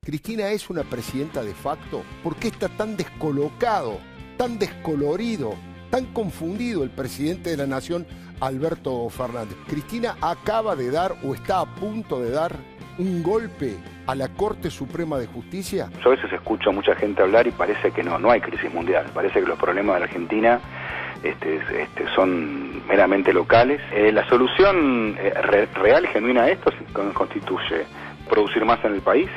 ¿Cristina es una presidenta de facto? ¿Por qué está tan descolocado, tan descolorido, tan confundido el presidente de la Nación, Alberto Fernández? Cristina acaba de dar o está a punto de dar un golpe a la Corte Suprema de Justicia. Yo a veces escucho a mucha gente hablar y parece que no hay crisis mundial. Parece que los problemas de la Argentina son meramente locales. La solución real y genuina a esto constituye producir más en el país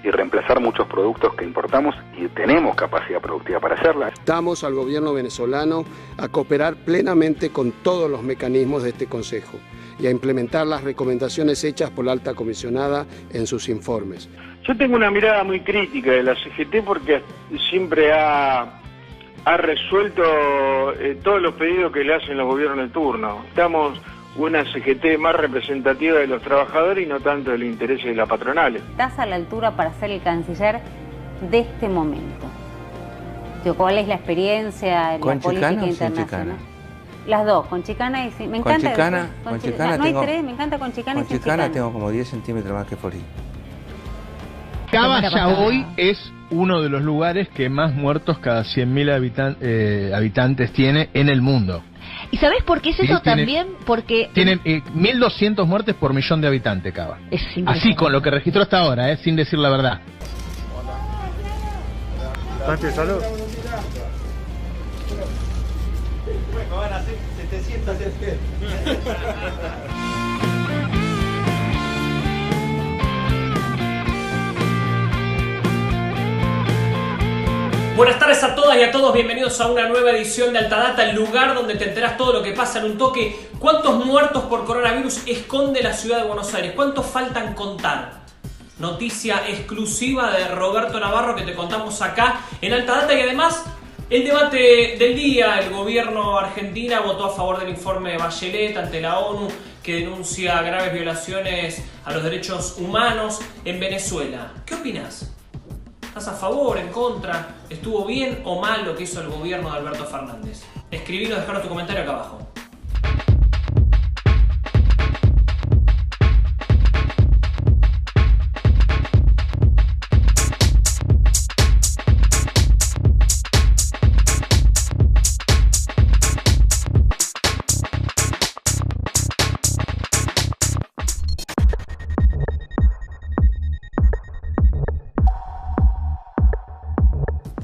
y reemplazar muchos productos que importamos y tenemos capacidad productiva para hacerla. Estamos al gobierno venezolano a cooperar plenamente con todos los mecanismos de este Consejo y a implementar las recomendaciones hechas por la alta comisionada en sus informes. Yo tengo una mirada muy crítica de la CGT porque siempre ha resuelto todos los pedidos que le hacen los gobiernos de turno. Estamos una CGT más representativa de los trabajadores y no tanto de los intereses de las patronales. ¿Estás a la altura para ser el canciller de este momento? ¿Cuál es la experiencia en la política internacional? Las dos, con Chicana y me encanta. Con Chicana no tengo, hay tres, me encanta con Chicana y sin Chicana. Tengo como 10 centímetros más que Forlí. Cava ya hoy es uno de los lugares que más muertos cada 100.000 habitantes tiene en el mundo. ¿Y sabés por qué es eso también? Porque tienen 1.200 muertes por millón de habitantes, Cava. Así con lo que registró hasta ahora, sin decir la verdad. Pati, salud. Bueno, van a ser 700 Buenas tardes a todas y a todos, bienvenidos a una nueva edición de Altadata, el lugar donde te enterás todo lo que pasa en un toque. ¿Cuántos muertos por coronavirus esconde la ciudad de Buenos Aires? ¿Cuántos faltan contar? Noticia exclusiva de Roberto Navarro que te contamos acá en Altadata y además el debate del día. El gobierno argentino votó a favor del informe de Bachelet ante la ONU que denuncia graves violaciones a los derechos humanos en Venezuela. ¿Qué opinas? ¿Estás a favor, en contra? ¿Estuvo bien o mal lo que hizo el gobierno de Alberto Fernández? Escribilo, dejaros tu comentario acá abajo.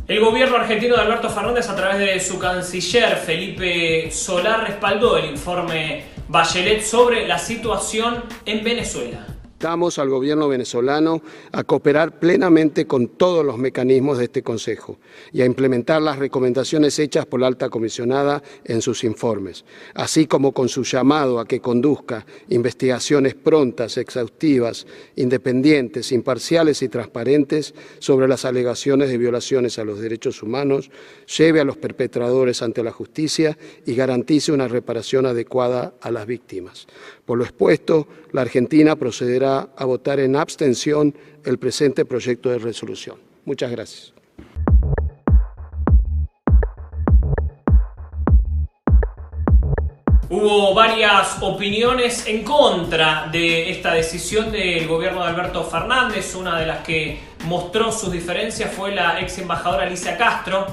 El gobierno argentino de Alberto Fernández, a través de su canciller Felipe Solá, respaldó el informe Bachelet sobre la situación en Venezuela. Estamos al gobierno venezolano a cooperar plenamente con todos los mecanismos de este Consejo y a implementar las recomendaciones hechas por la alta comisionada en sus informes, así como con su llamado a que conduzca investigaciones prontas, exhaustivas, independientes, imparciales y transparentes sobre las alegaciones de violaciones a los derechos humanos, lleve a los perpetradores ante la justicia y garantice una reparación adecuada a las víctimas. Por lo expuesto, la Argentina procederá a votar en abstención el presente proyecto de resolución. Muchas gracias. Hubo varias opiniones en contra de esta decisión del gobierno de Alberto Fernández. Una de las que mostró sus diferencias fue la ex embajadora Alicia Castro.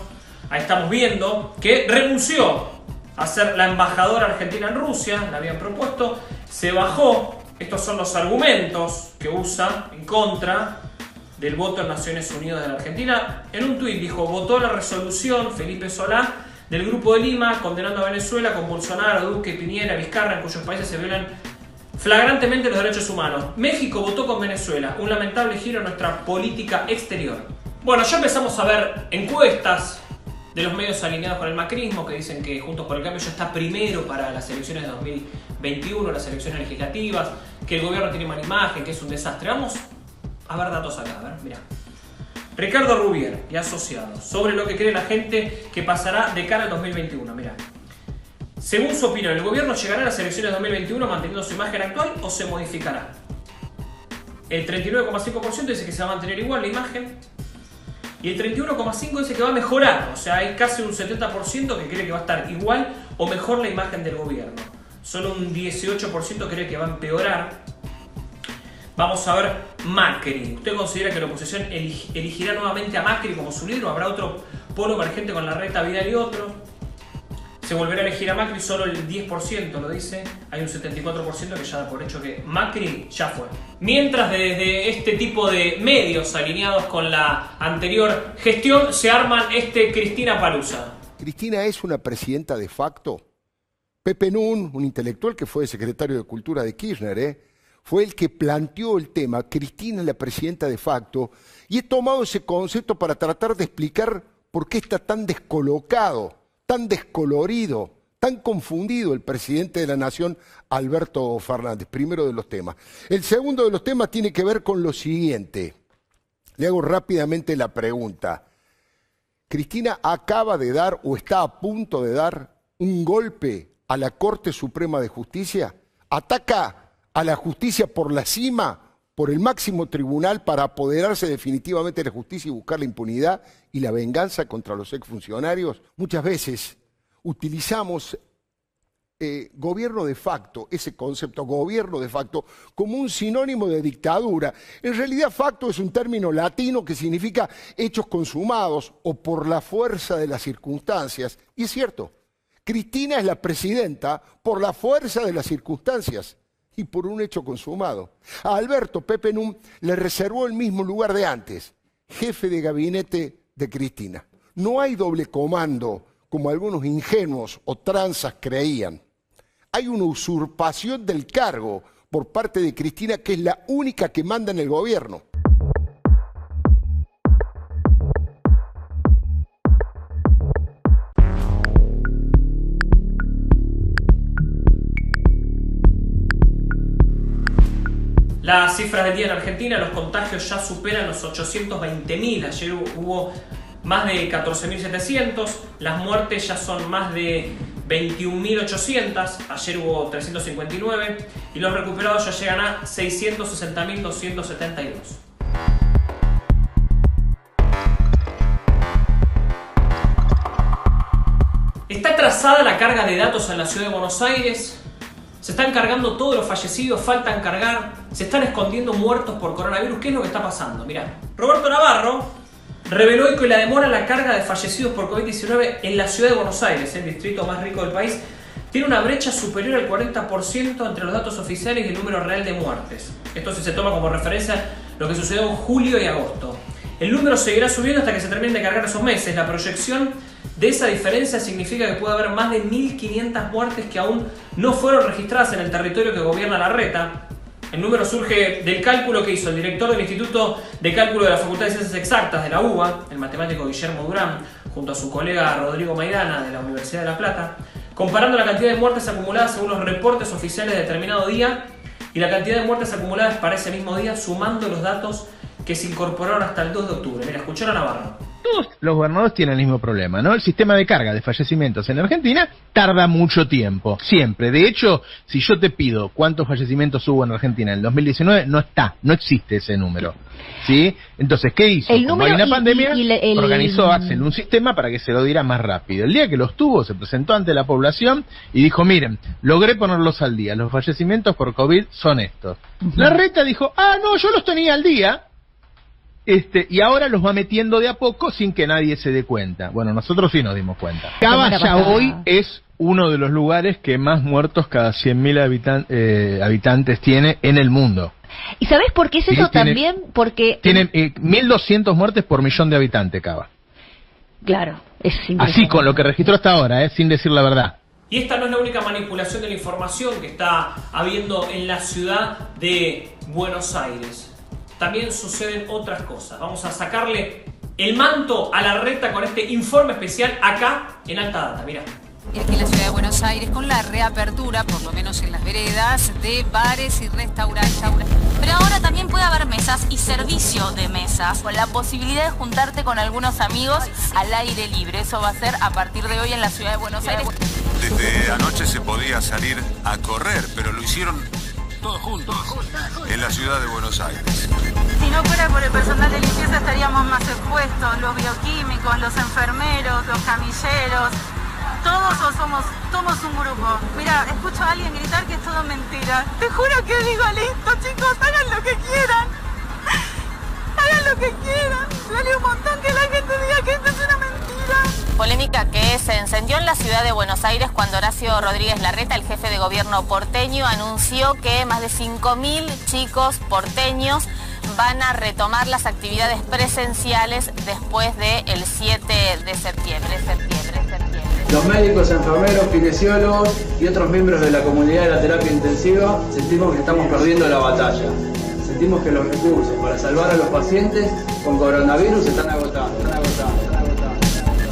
Ahí estamos viendo que renunció a ser la embajadora argentina en Rusia, la habían propuesto, se bajó. Estos son los argumentos que usa en contra del voto en Naciones Unidas de la Argentina. En un tuit dijo: votó la resolución Felipe Solá del Grupo de Lima condenando a Venezuela con Bolsonaro, Duque, Piñera, Vizcarra, en cuyos países se violan flagrantemente los derechos humanos. México votó con Venezuela, un lamentable giro en nuestra política exterior. Bueno, ya empezamos a ver encuestas de los medios alineados con el macrismo que dicen que Juntos por el Cambio ya está primero para las elecciones de 2021, las elecciones legislativas, que el gobierno tiene mala imagen, que es un desastre. Vamos a ver datos acá, a ver, mirá. Ricardo Rubier y asociados, sobre lo que cree la gente que pasará de cara al 2021, mirá. Según su opinión, ¿el gobierno llegará a las elecciones de 2021 manteniendo su imagen actual o se modificará? El 39,5% dice que se va a mantener igual la imagen y el 31,5% dice que va a mejorar. O sea, hay casi un 70% que cree que va a estar igual o mejor la imagen del gobierno. Solo un 18% cree que va a empeorar. Vamos a ver Macri. ¿Usted considera que la oposición elegirá nuevamente a Macri como su líder o habrá otro polo emergente con Larreta, Vidal y otro? Se volverá a elegir a Macri, solo el 10% lo dice. Hay un 74% que ya da por hecho que Macri ya fue. Mientras desde este tipo de medios alineados con la anterior gestión se arman Cristina Palusa. Cristina es una presidenta de facto. Pepe Nun, un intelectual que fue secretario de Cultura de Kirchner, fue el que planteó el tema. Cristina es la presidenta de facto. Y he tomado ese concepto para tratar de explicar por qué está tan descolocado, tan descolorido, tan confundido el presidente de la Nación, Alberto Fernández. Primero de los temas. El segundo de los temas tiene que ver con lo siguiente. Le hago rápidamente la pregunta. Cristina acaba de dar o está a punto de dar un golpe a la Corte Suprema de Justicia. Ataca a la justicia por la cima, por el máximo tribunal, para apoderarse definitivamente de la justicia y buscar la impunidad y la venganza contra los exfuncionarios. Muchas veces utilizamos gobierno de facto, ese concepto gobierno de facto, como un sinónimo de dictadura. En realidad facto es un término latino que significa hechos consumados o por la fuerza de las circunstancias. Y es cierto, Cristina es la presidenta por la fuerza de las circunstancias y por un hecho consumado. A Alberto Pepe Nun le reservó el mismo lugar de antes, jefe de gabinete de Cristina. No hay doble comando, como algunos ingenuos o tranzas creían. Hay una usurpación del cargo por parte de Cristina, que es la única que manda en el gobierno. Las cifras del día en Argentina, los contagios ya superan los 820.000. Ayer hubo más de 14.700. Las muertes ya son más de 21.800. Ayer hubo 359. Y los recuperados ya llegan a 660.272. ¿Está atrasada la carga de datos en la ciudad de Buenos Aires? ¿Se están cargando todos los fallecidos? ¿Faltan cargar? ¿Se están escondiendo muertos por coronavirus? ¿Qué es lo que está pasando? Mirá, Roberto Navarro reveló hoy que la demora en la carga de fallecidos por COVID-19 en la ciudad de Buenos Aires, el distrito más rico del país, tiene una brecha superior al 40% entre los datos oficiales y el número real de muertes. Esto se toma como referencia lo que sucedió en julio y agosto. El número seguirá subiendo hasta que se terminen de cargar esos meses. La proyección de esa diferencia significa que puede haber más de 1.500 muertes que aún no fueron registradas en el territorio que gobierna Larreta. El número surge del cálculo que hizo el director del Instituto de Cálculo de la Facultad de Ciencias Exactas de la UBA, el matemático Guillermo Durán, junto a su colega Rodrigo Maidana de la Universidad de La Plata, comparando la cantidad de muertes acumuladas según los reportes oficiales de determinado día y la cantidad de muertes acumuladas para ese mismo día, sumando los datos que se incorporaron hasta el 2 de octubre. Mira, escucharon a Navarro. Todos los gobernadores tienen el mismo problema, ¿no? El sistema de carga de fallecimientos en Argentina tarda mucho tiempo, siempre. De hecho, si yo te pido cuántos fallecimientos hubo en Argentina en el 2019, no existe ese número, ¿sí? Entonces, ¿qué hizo? Como hay una pandemia, organizó Axel un sistema para que se lo diera más rápido. El día que los tuvo, se presentó ante la población y dijo, miren, logré ponerlos al día, los fallecimientos por COVID son estos. Larreta dijo, no, yo los tenía al día. Y ahora los va metiendo de a poco sin que nadie se dé cuenta. Bueno, nosotros sí nos dimos cuenta. Cava ya hoy es uno de los lugares que más muertos cada 100.000 habitantes tiene en el mundo. ¿Y sabés por qué es eso también? Porque tiene 1.200 muertes por millón de habitantes, Cava. Claro, es así con lo que registró hasta ahora, sin decir la verdad. Y esta no es la única manipulación de la información que está habiendo en la ciudad de Buenos Aires. También suceden otras cosas. Vamos a sacarle el manto a Larreta con este informe especial acá en Alta Data. Mirá. Aquí en la ciudad de Buenos Aires, con la reapertura, por lo menos en las veredas, de bares y restaurantes. Pero ahora también puede haber mesas y servicio de mesas, con la posibilidad de juntarte con algunos amigos al aire libre. Eso va a ser a partir de hoy en la ciudad de Buenos Aires. Desde anoche se podía salir a correr, pero lo hicieron todos juntos en la ciudad de Buenos Aires. Si no fuera por el personal de limpieza estaríamos más expuestos, los bioquímicos, los enfermeros, los camilleros. todos o somos un grupo? Mira, escucho a alguien gritar que es todo mentira. Te juro que digo, listo, chicos, hagan lo que quieran. Hagan lo que quieran. Duele un montón que la gente diga que esto es una mentira. Polémica que se encendió en la ciudad de Buenos Aires cuando Horacio Rodríguez Larreta, el jefe de gobierno porteño, anunció que más de 5.000 chicos porteños van a retomar las actividades presenciales después del 7 de septiembre. Los médicos, enfermeros, kinesiólogos y otros miembros de la comunidad de la terapia intensiva sentimos que estamos perdiendo la batalla. Sentimos que los recursos para salvar a los pacientes con coronavirus están agotando.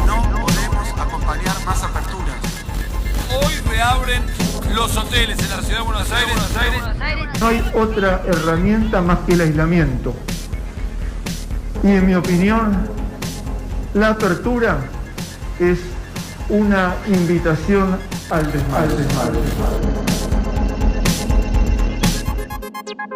No podemos acompañar más aperturas. Hoy reabren los hoteles en la ciudad de Buenos Aires. No hay otra herramienta más que el aislamiento. Y en mi opinión, la apertura es una invitación al desmadre.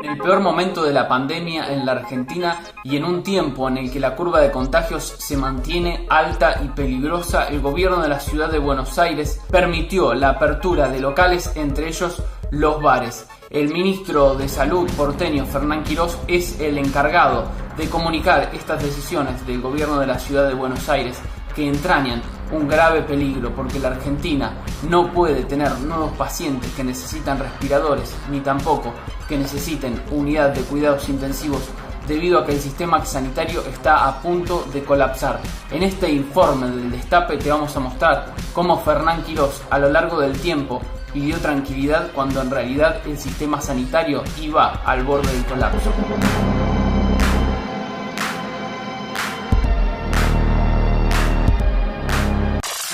En el peor momento de la pandemia en la Argentina y en un tiempo en el que la curva de contagios se mantiene alta y peligrosa, el gobierno de la ciudad de Buenos Aires permitió la apertura de locales, entre ellos los bares. El ministro de Salud porteño, Fernán Quirós, es el encargado de comunicar estas decisiones del gobierno de la ciudad de Buenos Aires, que entrañan un grave peligro porque la Argentina no puede tener nuevos pacientes que necesitan respiradores, ni tampoco que necesiten unidad de cuidados intensivos, debido a que el sistema sanitario está a punto de colapsar. En este informe del Destape te vamos a mostrar cómo Fernán Quirós a lo largo del tiempo pidió tranquilidad cuando en realidad el sistema sanitario iba al borde del colapso.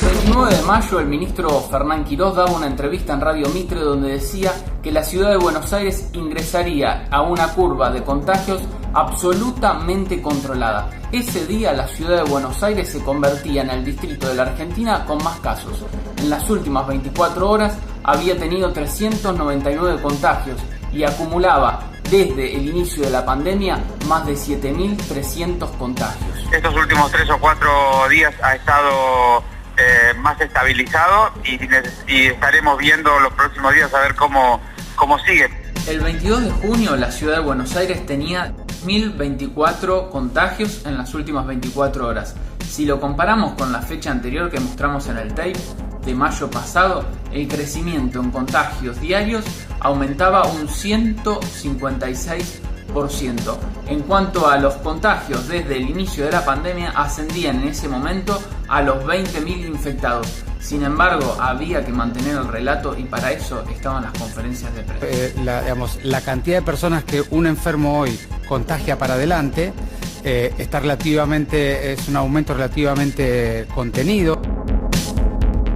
El 9 de mayo el ministro Fernán Quirós daba una entrevista en Radio Mitre donde decía que la ciudad de Buenos Aires ingresaría a una curva de contagios absolutamente controlada. Ese día la ciudad de Buenos Aires se convertía en el distrito de la Argentina con más casos. En las últimas 24 horas había tenido 399 contagios y acumulaba desde el inicio de la pandemia más de 7.300 contagios. Estos últimos 3 o 4 días ha estado más estabilizado y estaremos viendo los próximos días a ver cómo sigue. El 22 de junio la ciudad de Buenos Aires tenía 1.024 contagios en las últimas 24 horas. Si lo comparamos con la fecha anterior que mostramos en el tape de mayo pasado, el crecimiento en contagios diarios aumentaba un 156%. En cuanto a los contagios desde el inicio de la pandemia, ascendían en ese momento a los 20.000 infectados. Sin embargo, había que mantener el relato y para eso estaban las conferencias de prensa. La cantidad de personas que un enfermo hoy contagia para adelante es un aumento relativamente contenido.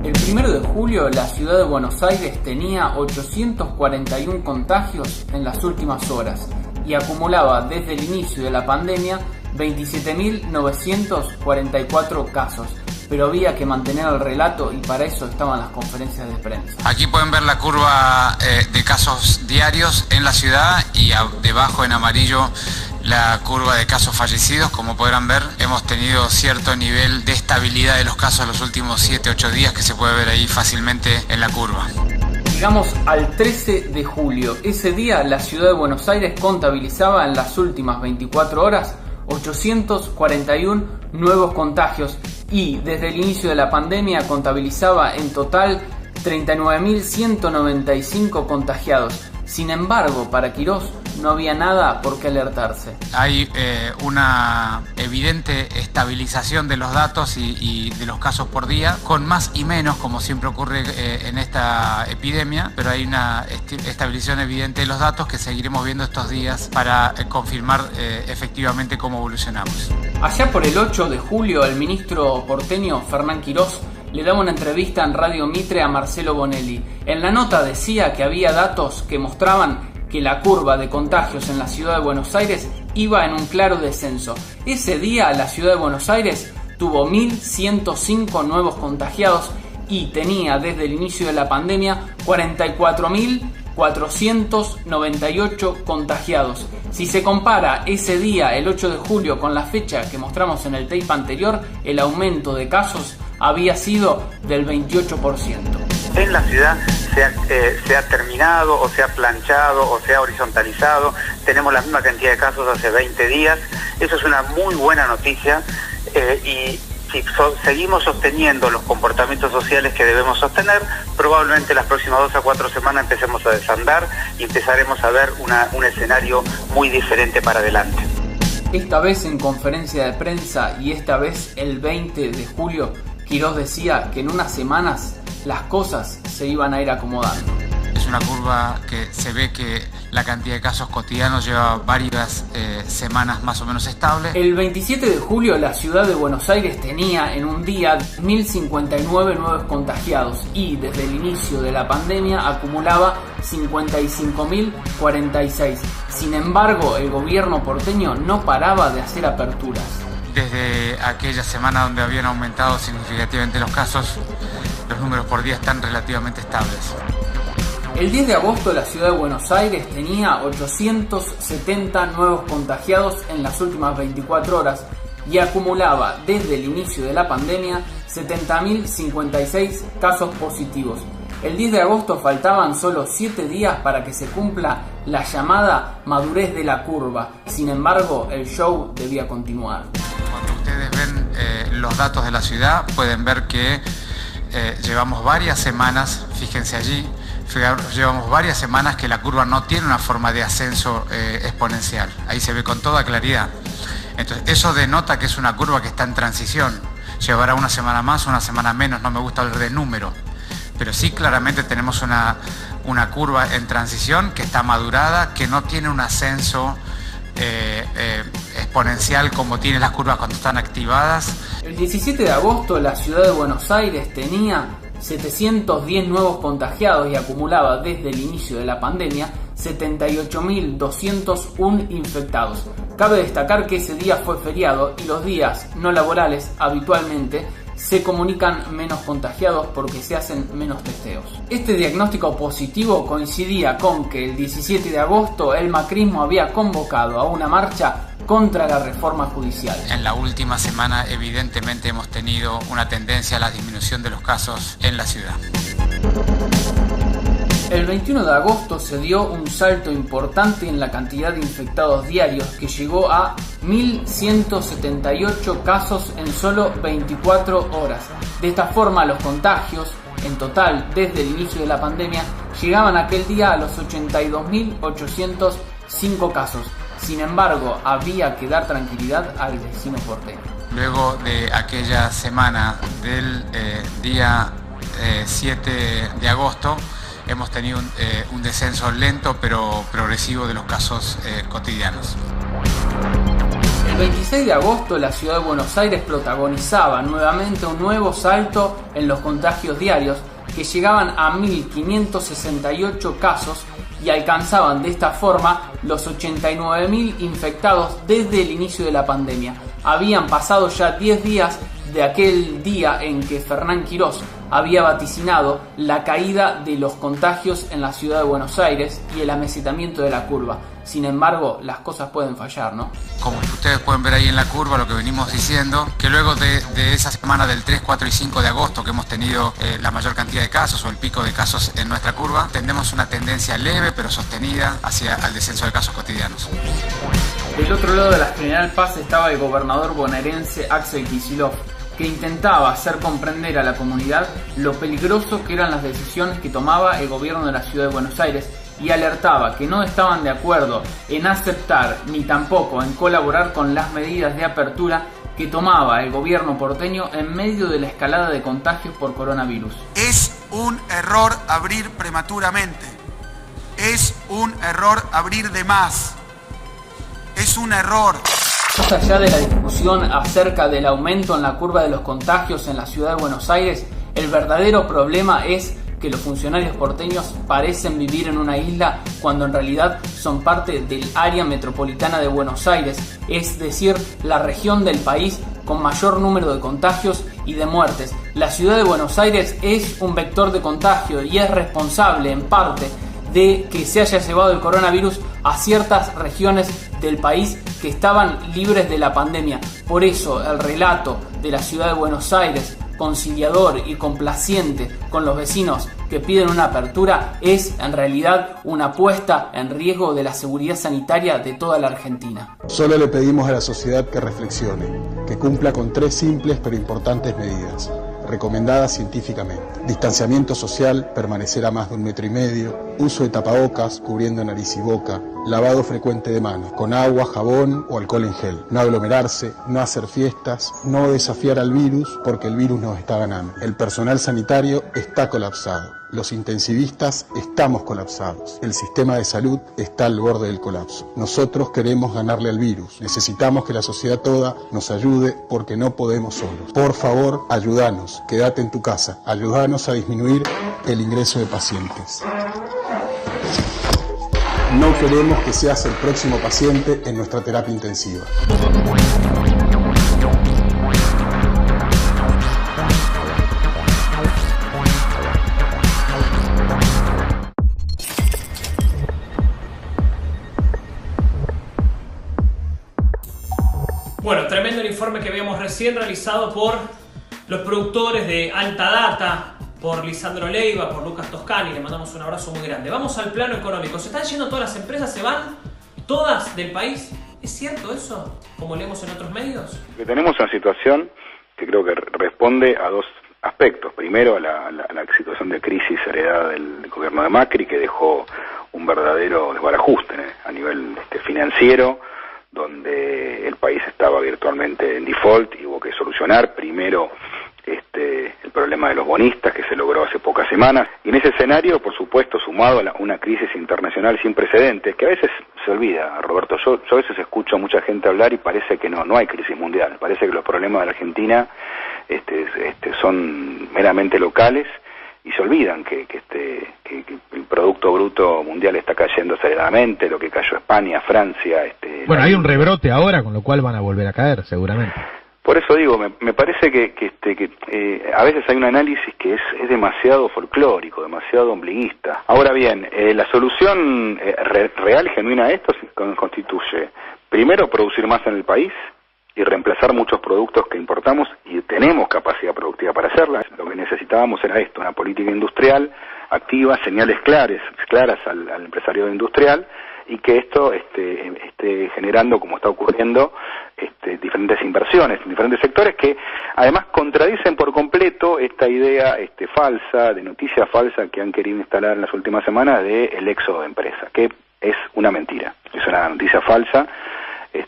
El 1 de julio la ciudad de Buenos Aires tenía 841 contagios en las últimas horas y acumulaba desde el inicio de la pandemia 27.944 casos. Pero había que mantener el relato y para eso estaban las conferencias de prensa. Aquí pueden ver la curva de casos diarios en la ciudad y debajo en amarillo la curva de casos fallecidos. Como podrán ver, hemos tenido cierto nivel de estabilidad de los casos en los últimos 7-8 días que se puede ver ahí fácilmente en la curva. Llegamos al 13 de julio. Ese día la ciudad de Buenos Aires contabilizaba en las últimas 24 horas 841 nuevos contagios y desde el inicio de la pandemia contabilizaba en total 39.195 contagiados. Sin embargo, para Quirós no había nada por qué alertarse. Hay una evidente estabilización de los datos y de los casos por día, con más y menos, como siempre ocurre en esta epidemia, pero hay una estabilización evidente de los datos que seguiremos viendo estos días para confirmar efectivamente cómo evolucionamos. Allá por el 8 de julio, el ministro porteño Fernán Quirós le daba una entrevista en Radio Mitre a Marcelo Bonelli. En la nota decía que había datos que mostraban que la curva de contagios en la ciudad de Buenos Aires iba en un claro descenso. Ese día la ciudad de Buenos Aires tuvo 1.105 nuevos contagiados y tenía desde el inicio de la pandemia 44.498 contagiados. Si se compara ese día, el 8 de julio, con la fecha que mostramos en el tape anterior, el aumento de casos había sido del 28%. En la ciudad se ha terminado o se ha planchado o se ha horizontalizado. Tenemos la misma cantidad de casos hace 20 días. Eso es una muy buena noticia y si seguimos sosteniendo los comportamientos sociales que debemos sostener, probablemente las próximas 2 a 4 semanas empecemos a desandar y empezaremos a ver un escenario muy diferente para adelante. Esta vez en conferencia de prensa y esta vez el 20 de julio, Quirós decía que en unas semanas las cosas se iban a ir acomodando. Es una curva que se ve que la cantidad de casos cotidianos lleva varias semanas más o menos estable. El 27 de julio la ciudad de Buenos Aires tenía en un día 1.059 nuevos contagiados y desde el inicio de la pandemia acumulaba 55.046. Sin embargo, el gobierno porteño no paraba de hacer aperturas. Desde aquella semana donde habían aumentado significativamente los casos, los números por día están relativamente estables. El 10 de agosto la ciudad de Buenos Aires tenía 870 nuevos contagiados en las últimas 24 horas y acumulaba desde el inicio de la pandemia 70.056 casos positivos. El 10 de agosto faltaban solo 7 días para que se cumpla la llamada madurez de la curva. Sin embargo, el show debía continuar. Cuando ustedes ven los datos de la ciudad, pueden ver que llevamos varias semanas, fíjense allí, llevamos varias semanas que la curva no tiene una forma de ascenso exponencial. Ahí se ve con toda claridad. Entonces, eso denota que es una curva que está en transición. Llevará una semana más, una semana menos, no me gusta hablar de número. Pero sí claramente tenemos una curva en transición que está madurada, que no tiene un ascenso exponencial como tienen las curvas cuando están activadas. El 17 de agosto la ciudad de Buenos Aires tenía 710 nuevos contagiados y acumulaba desde el inicio de la pandemia 78.201 infectados. Cabe destacar que ese día fue feriado y los días no laborales habitualmente se comunican menos contagiados porque se hacen menos testeos. Este diagnóstico positivo coincidía con que el 17 de agosto el macrismo había convocado a una marcha contra la reforma judicial. En la última semana evidentemente hemos tenido una tendencia a la disminución de los casos en la ciudad. El 21 de agosto se dio un salto importante en la cantidad de infectados diarios que llegó a 1.178 casos en solo 24 horas. De esta forma los contagios, en total desde el inicio de la pandemia, llegaban aquel día a los 82.805 casos. Sin embargo, había que dar tranquilidad al vecino porteño. Luego de aquella semana del día 7 de agosto, hemos tenido un descenso lento pero progresivo de los casos cotidianos. El 26 de agosto la ciudad de Buenos Aires protagonizaba nuevamente un nuevo salto en los contagios diarios que llegaban a 1.568 casos y alcanzaban de esta forma los 89.000 infectados desde el inicio de la pandemia. Habían pasado ya 10 días de aquel día en que Fernán Quirós había vaticinado la caída de los contagios en la ciudad de Buenos Aires y el amesetamiento de la curva. Sin embargo, las cosas pueden fallar, ¿no? Como ustedes pueden ver ahí en la curva, lo que venimos diciendo, que luego de esa semana del 3, 4 y 5 de agosto que hemos tenido la mayor cantidad de casos o el pico de casos en nuestra curva, tendemos una tendencia leve pero sostenida hacia el descenso de casos cotidianos. Del otro lado de la General Paz estaba el gobernador bonaerense Axel Kicillof, que intentaba hacer comprender a la comunidad lo peligroso que eran las decisiones que tomaba el gobierno de la ciudad de Buenos Aires y alertaba que no estaban de acuerdo en aceptar ni tampoco en colaborar con las medidas de apertura que tomaba el gobierno porteño en medio de la escalada de contagios por coronavirus. Es un error abrir prematuramente. Es un error abrir de más. Es un error. Más allá de la discusión acerca del aumento en la curva de los contagios en la ciudad de Buenos Aires, el verdadero problema es que los funcionarios porteños parecen vivir en una isla cuando en realidad son parte del área metropolitana de Buenos Aires, es decir, la región del país con mayor número de contagios y de muertes. La ciudad de Buenos Aires es un vector de contagio y es responsable en parte de que se haya llevado el coronavirus a ciertas regiones del país que estaban libres de la pandemia. Por eso el relato de la ciudad de Buenos Aires conciliador y complaciente con los vecinos que piden una apertura es en realidad una puesta en riesgo de la seguridad sanitaria de toda la Argentina. Solo le pedimos a la sociedad que reflexione, que cumpla con 3 simples pero importantes medidas, recomendadas científicamente. Distanciamiento social, permanecer a más de 1,5 metros, uso de tapabocas cubriendo nariz y boca, lavado frecuente de manos, con agua, jabón o alcohol en gel, no aglomerarse, no hacer fiestas, no desafiar al virus porque el virus nos está ganando. El personal sanitario está colapsado, los intensivistas estamos colapsados, el sistema de salud está al borde del colapso. Nosotros queremos ganarle al virus, necesitamos que la sociedad toda nos ayude porque no podemos solos. Por favor, ayúdanos, quédate en tu casa, ayúdanos a disminuir el ingreso de pacientes. No queremos que seas el próximo paciente en nuestra terapia intensiva. Bueno, tremendo el informe que habíamos recién realizado por los productores de Alta Data, por Lisandro Leiva, por Lucas Toscani, le mandamos un abrazo muy grande. Vamos al plano económico. ¿Se están yendo todas las empresas? ¿Se van todas del país? ¿Es cierto eso, como leemos en otros medios? Tenemos una situación que creo que responde a 2 aspectos. Primero, a la situación de crisis heredada del gobierno de Macri, que dejó un verdadero desbarajuste a nivel financiero, donde el país estaba virtualmente en default y hubo que solucionar primero el problema de los bonistas, que se logró hace pocas semanas, y en ese escenario, por supuesto, sumado a una crisis internacional sin precedentes, que a veces se olvida, Roberto. Yo a veces escucho a mucha gente hablar y parece que no hay crisis mundial, parece que los problemas de la Argentina son meramente locales, y se olvidan que el Producto Bruto Mundial está cayendo aceleradamente, lo que cayó España, Francia... Bueno, hay un rebrote ahora, con lo cual van a volver a caer, seguramente. Por eso digo, me parece que a veces hay un análisis que es demasiado folclórico, demasiado ombliguista. Ahora bien, la solución real, genuina a esto constituye, primero, producir más en el país y reemplazar muchos productos que importamos, y tenemos capacidad productiva para hacerla. Lo que necesitábamos era esto, una política industrial activa, señales claras al empresario industrial, y que esto esté generando, como está ocurriendo, diferentes inversiones en diferentes sectores que además contradicen por completo esta idea falsa, de noticia falsa que han querido instalar en las últimas semanas de el éxodo de empresas, que es una mentira, es una noticia falsa,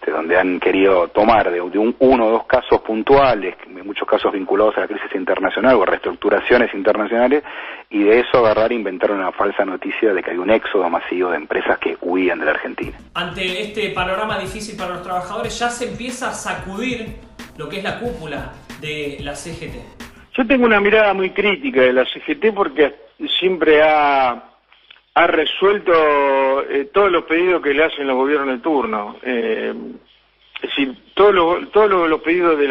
donde han querido tomar de uno o 2 casos puntuales, en muchos casos vinculados a la crisis internacional o a reestructuraciones internacionales, y de eso agarrar e inventar una falsa noticia de que hay un éxodo masivo de empresas que huían de la Argentina. Ante este panorama difícil para los trabajadores, ya se empieza a sacudir lo que es la cúpula de la CGT. Yo tengo una mirada muy crítica de la CGT porque siempre ha resuelto todos los pedidos que le hacen los gobiernos de turno. Es decir, todos los pedidos de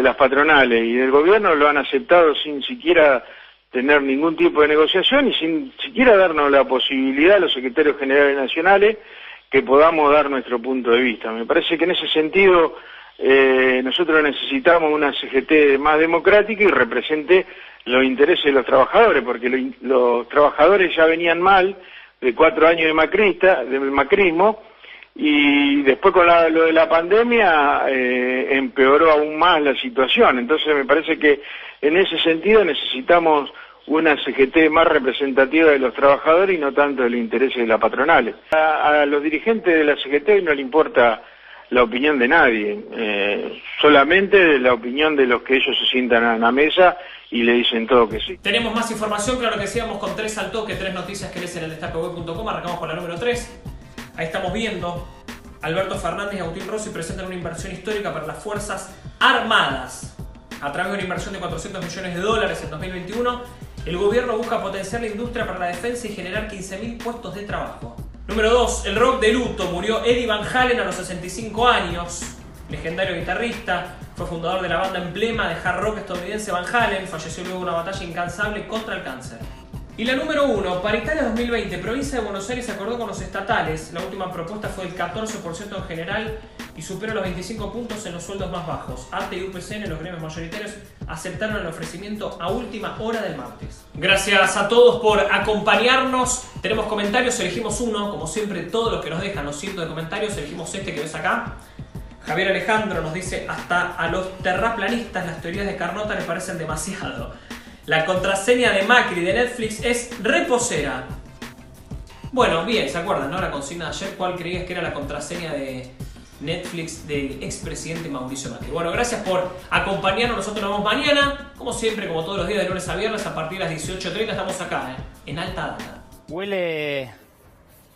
las patronales y del gobierno lo han aceptado sin siquiera tener ningún tipo de negociación y sin siquiera darnos la posibilidad a los secretarios generales nacionales que podamos dar nuestro punto de vista. Me parece que en ese sentido nosotros necesitamos una CGT más democrática y represente los intereses de los trabajadores, porque los trabajadores ya venían mal de 4 años del macrismo, y después con lo de la pandemia empeoró aún más la situación. Entonces me parece que en ese sentido necesitamos una CGT más representativa de los trabajadores y no tanto de los intereses de las patronales. A los dirigentes de la CGT no le importa la opinión de nadie, solamente la opinión de los que ellos se sientan a la mesa y le dicen todo que sí. Tenemos más información, claro que sí, vamos con 3 al toque, 3 noticias que lees en el destapeweb.com. Arrancamos con la número 3. Ahí estamos viendo, Alberto Fernández y Agustín Rossi presentan una inversión histórica para las Fuerzas Armadas. A través de una inversión de $400 millones en 2021, el gobierno busca potenciar la industria para la defensa y generar 15.000 puestos de trabajo. Número 2. El rock de luto. Murió Eddie Van Halen a los 65 años. Legendario guitarrista, fue fundador de la banda emblema de hard rock estadounidense Van Halen. Falleció luego de una batalla incansable contra el cáncer. Y la número 1. Paritaria 2020. Provincia de Buenos Aires se acordó con los estatales. La última propuesta fue el 14% en general y supera los 25 puntos en los sueldos más bajos. ATE y UPCN, los gremios mayoritarios, aceptaron el ofrecimiento a última hora del martes. Gracias a todos por acompañarnos. Tenemos comentarios, elegimos uno, como siempre, todos los que nos dejan, los cientos de comentarios, elegimos este que ves acá. Javier Alejandro nos dice: hasta a los terraplanistas las teorías de Carnota les parecen demasiado. La contraseña de Macri de Netflix es reposera. Bueno, bien, ¿se acuerdan, no? La consigna de ayer, ¿cuál creías que era la contraseña de Netflix del expresidente Mauricio Macri? Bueno, gracias por acompañarnos. Nosotros nos vemos mañana, como siempre, como todos los días de lunes a viernes, a partir de las 18:30 estamos acá, en Alta Data. Huele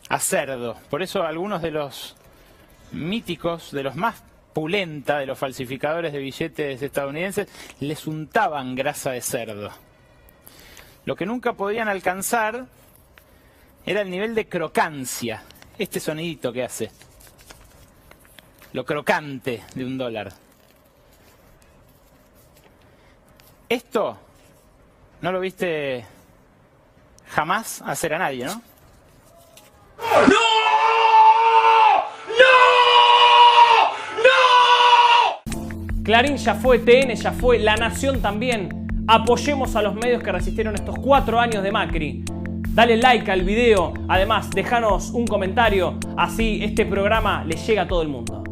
a cerdo. Por eso algunos de los míticos, de los más pulenta, de los falsificadores de billetes estadounidenses, les untaban grasa de cerdo. Lo que nunca podían alcanzar era el nivel de crocancia. Este sonidito que hace. Lo crocante de $1. Esto no lo viste jamás hacer a nadie, ¿no? ¡No! Clarín ya fue, TN ya fue, La Nación también. Apoyemos a los medios que resistieron estos 4 años de Macri. Dale like al video, además déjanos un comentario, así este programa le llega a todo el mundo.